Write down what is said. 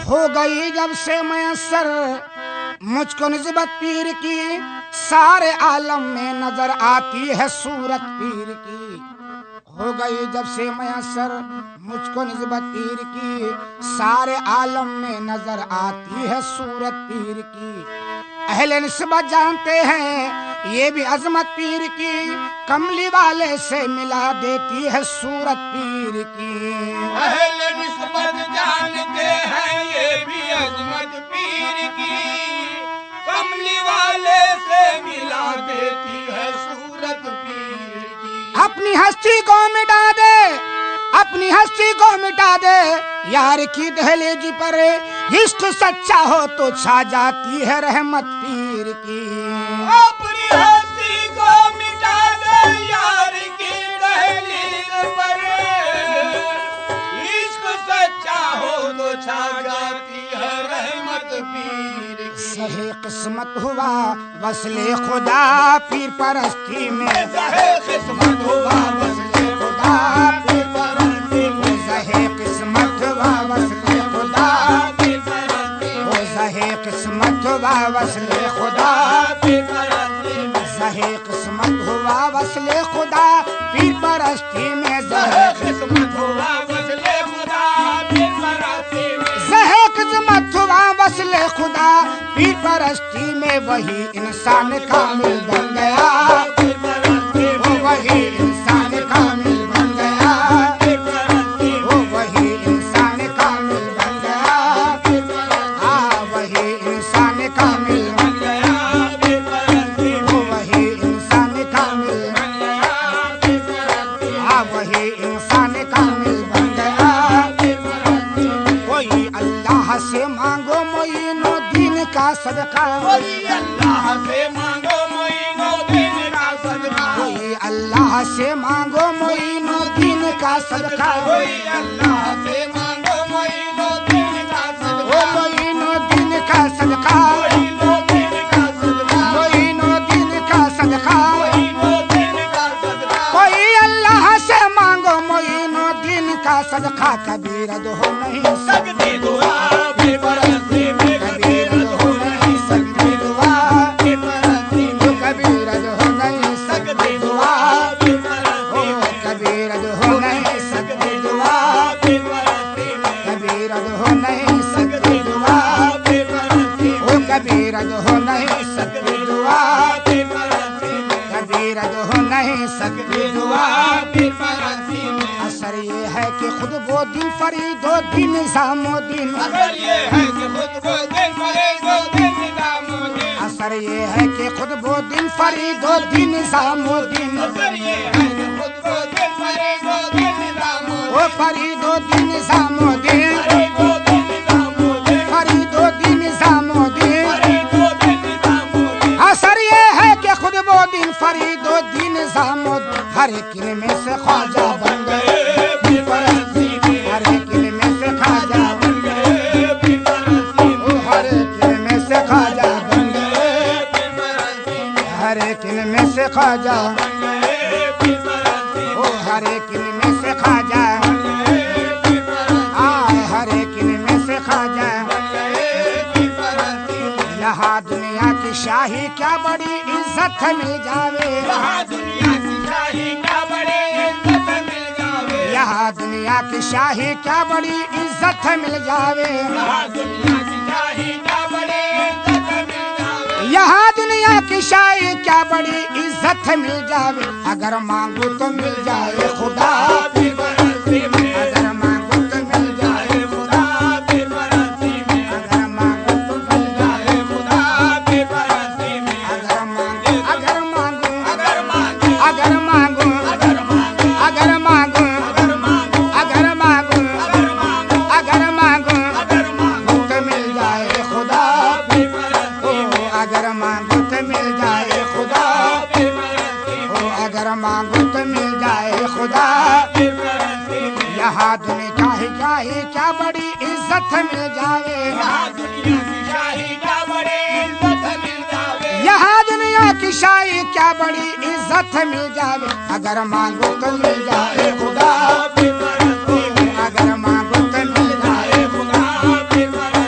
ہو گئی جب سے میسر مجھ کو نسبت پیر کی، سارے عالم میں نظر آتی ہے صورت پیر کی۔ ہو گئی جب سے میسر مجھ کو نسبت پیر کی، سارے عالم میں نظر آتی ہے صورت پیر کی۔ اہل نسبت جانتے ہیں یہ بھی عظمت پیر کی، کملی والے سے ملا دیتی ہے صورت پیر کی۔ اہل نسبت جانتے ہیں یہ بھی عظمت پیر کی، کملی والے سے ملا دیتی ہے صورت پیر کی۔ اپنی ہستی کو مٹا دے، اپنی ہستی کو مٹا دے، یار کی دہلیج پر عشق سچا ہو تو چھا جاتی ہے رحمت پیر کی۔ اپنی ہستی کو مٹا دے، یار کی دہلیز پر عشق سچا ہو تو چھا جاتی ہے رحمت پیر کی۔ سہی قسمت ہوا وصل خدا پیر پرستی میں، سہی قسمت ہوا وصل خدا پیر پرستی میں، سہی قسمت ہوا وصل خدا، پیر پرستی میں، سہی قسمت ہوا وصل خدا، پیر پرستی میں، سہی قسمت ہوا وصل خدا پیر پرستی میں، سہی قسمت ہوا وصل خدا پیر پرستی میں، سہی قسمت ہوا وصل خدا پیر پرستی میں، وہی انسان کامل بن گیا، پیر پرستی میں، وہی انسان کامل بن گیا، وہی انسان کامل بن گیا، پیر پرستی وہی انسان کامل بن بن گیا، پیر پرستی وہی انسان کامل، بن گیا، پیر پرستی وہی انسان کامل بن گیا۔ پیر پرستی کوئی اللہ سے مانگو معین الدین کا صدقہ، کوئی اللہ سے مانگو معین الدین کا صدقہ، کوئی اللہ سے مانگو معین الدین کا صدقہ، کوئی اللہ سے مانگو معین الدین کا صدقہ، معین الدین کا صدقہ، معین الدین کا صدقہ، معین الدین کا صدقہ، معین الدین کا صدقہ، کوئی اللہ سے مانگو معین الدین کا صدقہ، کبھی رد ہو نہیں سکتی دعا پیر پرستی میں، کبھی رد ہو نہیں سکتی دعا، پیر پرستی میں، کبھی رد ہو نہیں سکتی دعا، پیر پرستی میں، کبھی رد ہو نہیں سکتی دعا، پیر پرستی میں، کبھی رد ہو نہیں سکتی دعا، پیر پرستی میں، کبھی رد ہو نہیں سکتی دعا، پیر پرستی میں، کبھی رد ہو نہیں سکتی دعا۔ پیر پرستی میں، اثر یہ ہے کہ خود وہ دن فرید و دن نظام الدین، اگر یہ ہے کہ خود کو دن فرید و دن نظام الدین، اثر یہ ہے کہ خود وہ دن فرید و دن نظام الدین، اگر یہ ہے کہ خود کو دن فرید و دن نظام وہ فرید و دن نظام الدین، فرید و دن نظام الدین، فرید و دن نظام الدین، فرید و دن نظام الدین، اثر یہ ہے کہ خود وہ دن فرید و دن نظام الدین، ہر ایک میں سے خواجہ بن گئے، پیر پرستی میں، ہر ایک میں سے خواجہ بن بن گئے، پیر پرستی میں، ہر ایک میں سے خواجہ بن گئے، پیر پرستی میں، ہر ایک میں سے خواجہ، بن گئے، پیر پرستی میں، ہر ایک میں سے خواجہ، بن گئے، پیر پرستی ہر ایک میں سے خواجہ۔ بن گئے، پیر پرستی میں، یہاں دنیا کی شاہی کیا بڑی عزت مل جاوے، یہاں دنیا کی شاہی کا بڑی عزت مل جاوے، یہاں دنیا کی شاہی کیا بڑی عزت مل جاوے، یہاں دنیا کی شاہی کا بڑی عزت مل جاوے، یہاں دنیا کی شاہی کیا بڑی عزت مل جاوے، اگر مانگو تو مل جائے خدا، پیر پرستی میں، اگر مانگو تو مل جائے خدا پیر پرستی میں، اگر مانگو تو مل جائے خدا پیر پرستی میں، اگر مانگو اگر مانگو اگر مانگے، اگر مانگو اگر مانگے، اگر مانگو اگر مانگو، اگر مانگو اگر مانگو، اگر مانگو اگر مانگو، تو مل جائے خدا، پیر پرستی میں، اگر مانگو تو مل جائے خدا، پیر پرستی میں، اگر مانگو تو مل جائے خدا۔ پیر پرستی میں، یہاں دنیا ہی کیا بڑی عزت مل جاوے، یہاں دنیا کی شاہی کا بڑی عزت مل جاوے، یہاں دنیا کی شاہی کیا بڑی عزت مل جاوے، اگر مانگو تو مل جائے خدا، پیر پرستی میں، اگر مانگو تو مل جائے خدا پیر پرستی